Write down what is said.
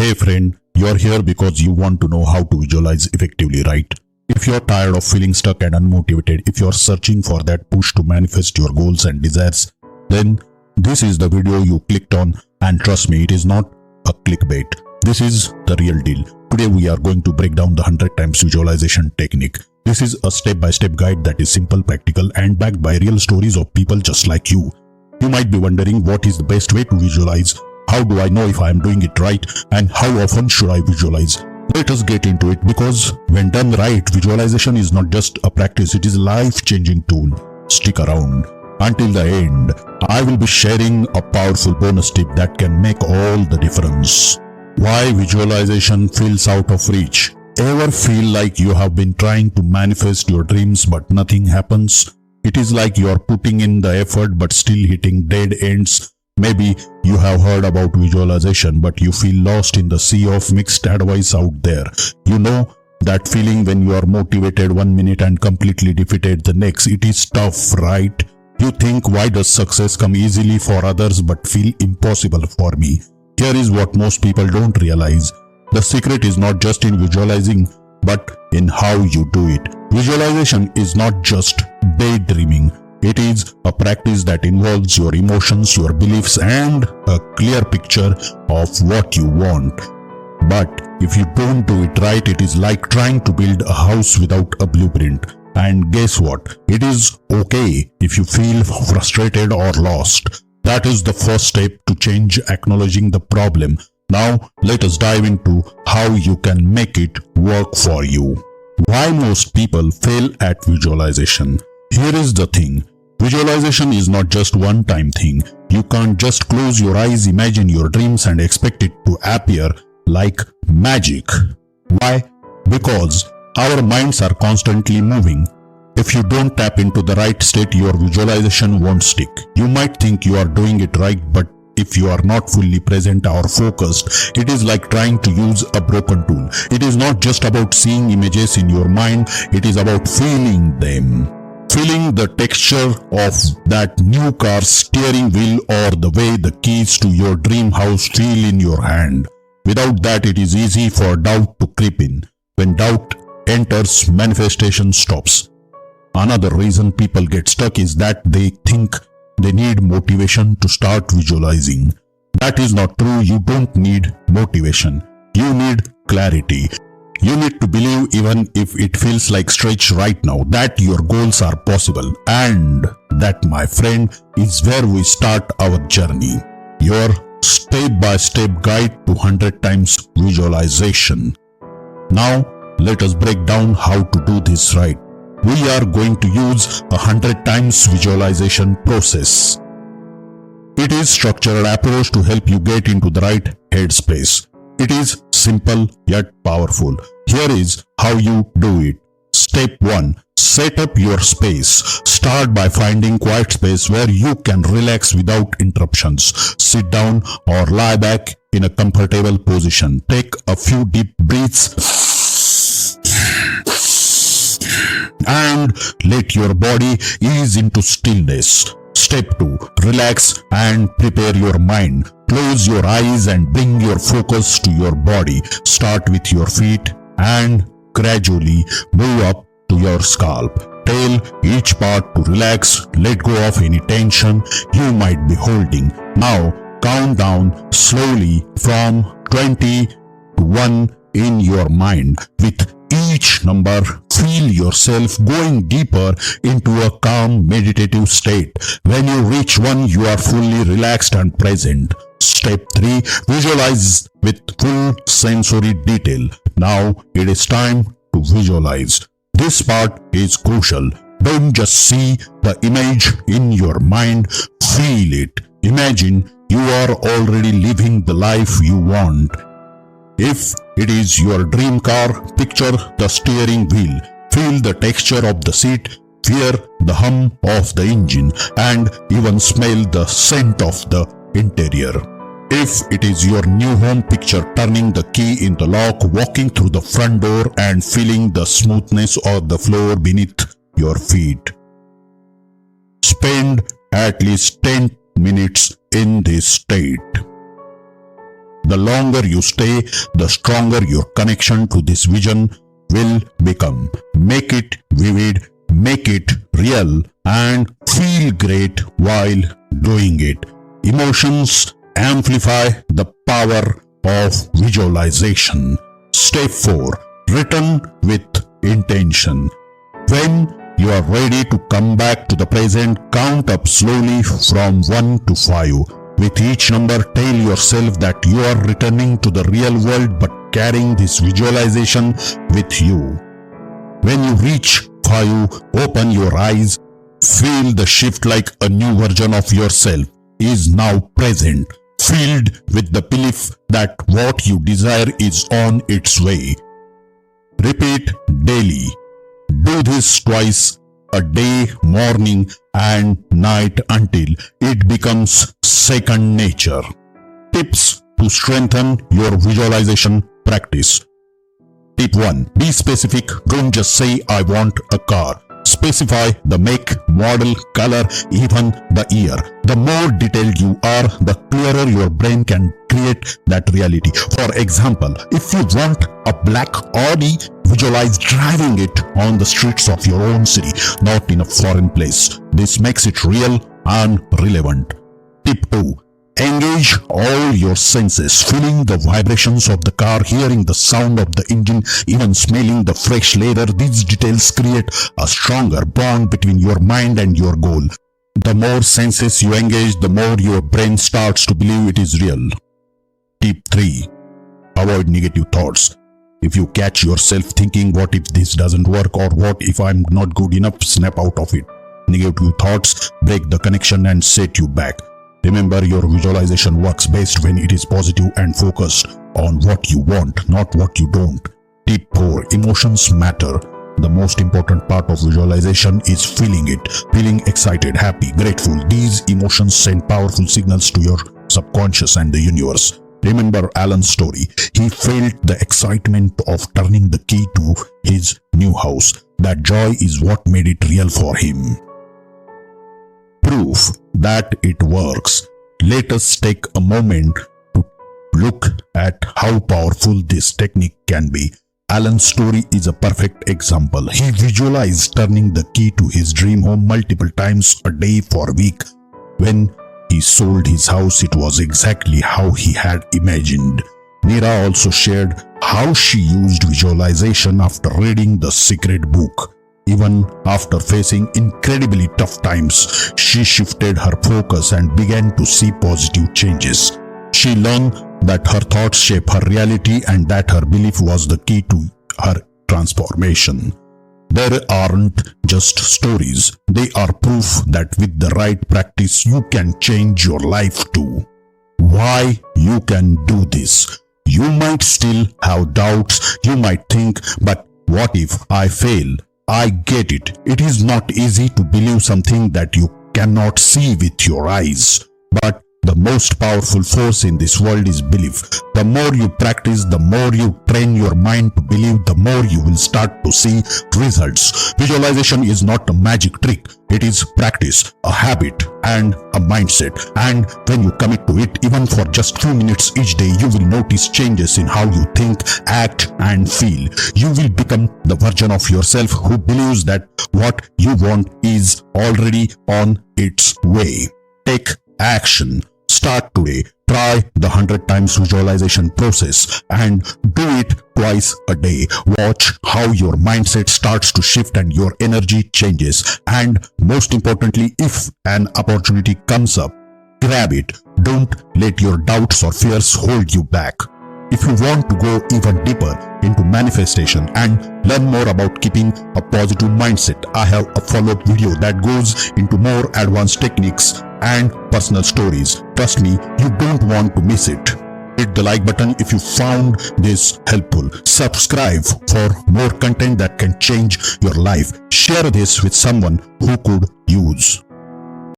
Hey friend, you're here because you want to know how to visualize effectively, right? If you're tired of feeling stuck and unmotivated, if you're searching for that push to manifest your goals and desires, then this is the video you clicked on, and trust me, it is not a clickbait. This is the real deal. Today we are going to break down the 100 times visualization technique. This is a step-by-step guide that is simple, practical, and backed by real stories of people just like you. You might be wondering, what is the best way to visualize? How do I know if I am doing it right? And how often should I visualize? Let us get into it, because when done right, visualization is not just a practice, it is a life-changing tool. Stick around until the end. I will be sharing a powerful bonus tip that can make all the difference. Why visualization feels out of reach. Ever feel like you have been trying to manifest your dreams but nothing happens? It is like you are putting in the effort but still hitting dead ends. Maybe you have heard about visualization, but you feel lost in the sea of mixed advice out there. You know that feeling when you are motivated one minute and completely defeated the next. It is tough, right? You think, why does success come easily for others but feel impossible for me? Here is what most people don't realize. The secret is not just in visualizing, but in how you do it. Visualization is not just daydreaming. It is a practice that involves your emotions, your beliefs, and a clear picture of what you want. But if you don't do it right, it is like trying to build a house without a blueprint. And guess what? It is okay if you feel frustrated or lost. That is the first step to change, acknowledging the problem. Now, let us dive into how you can make it work for you. Why most people fail at visualization. Here is the thing. Visualization is not just one-time thing. You can't just close your eyes, imagine your dreams, and expect it to appear like magic. Why? Because our minds are constantly moving. If you don't tap into the right state, your visualization won't stick. You might think you are doing it right, but if you are not fully present or focused, it is like trying to use a broken tool. It is not just about seeing images in your mind, it is about feeling them. Feeling the texture of that new car's steering wheel or the way the keys to your dream house feel in your hand. Without that, it is easy for doubt to creep in. When doubt enters, manifestation stops. Another reason people get stuck is that they think they need motivation to start visualizing. That is not true. You don't need motivation. You need clarity. You need to believe, even if it feels like stretch right now, that your goals are possible. And that, my friend, is where we start our journey. Your step-by-step guide to 100 times visualization. Now, let us break down how to do this right. We are going to use 100 times visualization process. It is structured approach to help you get into the right headspace. It is simple yet powerful. Here is how you do it. Step 1. Set up your space. Start by finding quiet space where you can relax without interruptions. Sit down or lie back in a comfortable position. Take a few deep breaths and let your body ease into stillness. Step 2. Relax and prepare your mind. Close your eyes and bring your focus to your body. Start with your feet and gradually move up to your scalp. Tell each part to relax. Let go of any tension you might be holding. Now count down slowly from 20 to 1 in your mind. With each number, feel yourself going deeper into a calm, meditative state. When you reach 1, you are fully relaxed and present. Step 3. Visualize with full sensory detail. Now it is time to visualize. This part is crucial. Don't just see the image in your mind, feel it. Imagine you are already living the life you want. If it is your dream car, picture the steering wheel. Feel the texture of the seat, hear the hum of the engine, and even smell the scent of the interior. If it is your new home, picture turning the key in the lock, walking through the front door, and feeling the smoothness of the floor beneath your feet. Spend at least 10 minutes in this state. The longer you stay, the stronger your connection to this vision will become. Make it vivid, make it real, and feel great while doing it. Emotions amplify the power of visualization. Step 4. Written with intention. When you are ready to come back to the present, count up slowly from 1 to 5. With each number, tell yourself that you are returning to the real world but carrying this visualization with you. When you reach 5, open your eyes. Feel the shift like a new version of yourself is now present, filled with the belief that what you desire is on its way. Repeat daily. Do this twice a day, morning and night, until it becomes second nature. Tips to strengthen your visualization practice. Tip 1. Be specific. Don't just say, I want a car. Specify the make, model, color, even the year. The more detailed you are, the clearer your brain can create that reality. For example, if you want a black Audi, visualize driving it on the streets of your own city, not in a foreign place. This makes it real and relevant. Tip 2. Engage all your senses, feeling the vibrations of the car, hearing the sound of the engine, even smelling the fresh leather. These details create a stronger bond between your mind and your goal. The more senses you engage, the more your brain starts to believe it is real. Tip 3. Avoid negative thoughts. If you catch yourself thinking, what if this doesn't work, or what if I'm not good enough, snap out of it. Negative thoughts break the connection and set you back. Remember, your visualization works best when it is positive and focused on what you want, not what you don't. Tip 4. Emotions matter. The most important part of visualization is feeling it. Feeling excited, happy, grateful. These emotions send powerful signals to your subconscious and the universe. Remember Alan's story. He felt the excitement of turning the key to his new house. That joy is what made it real for him. Proof that it works. Let us take a moment to look at how powerful this technique can be. Alan's story is a perfect example. He visualized turning the key to his dream home multiple times a day for a week. When he sold his house, it was exactly how he had imagined. Neera also shared how she used visualization after reading The Secret Book. Even after facing incredibly tough times, she shifted her focus and began to see positive changes. She learned that her thoughts shape her reality and that her belief was the key to her transformation. There aren't just stories, they are proof that with the right practice you can change your life too. Why you can do this? You might still have doubts, you might think, but what if I fail? I get it. It is not easy to believe something that you cannot see with your eyes. But the most powerful force in this world is belief. The more you practice, the more you train your mind to believe, the more you will start to see results. Visualization is not a magic trick. It is practice, a habit, and a mindset. And when you commit to it, even for just few minutes each day, you will notice changes in how you think, act, and feel. You will become the version of yourself who believes that what you want is already on its way. Take action. Start today. Try the 100 times visualization process and do it twice a day. Watch how your mindset starts to shift and your energy changes. And most importantly, if an opportunity comes up, grab it. Don't let your doubts or fears hold you back. If you want to go even deeper into manifestation and learn more about keeping a positive mindset, I have a follow-up video that goes into more advanced techniques and personal stories. Trust me, you don't want to miss it. Hit the like button if you found this helpful. Subscribe for more content that can change your life. Share this with someone who could use.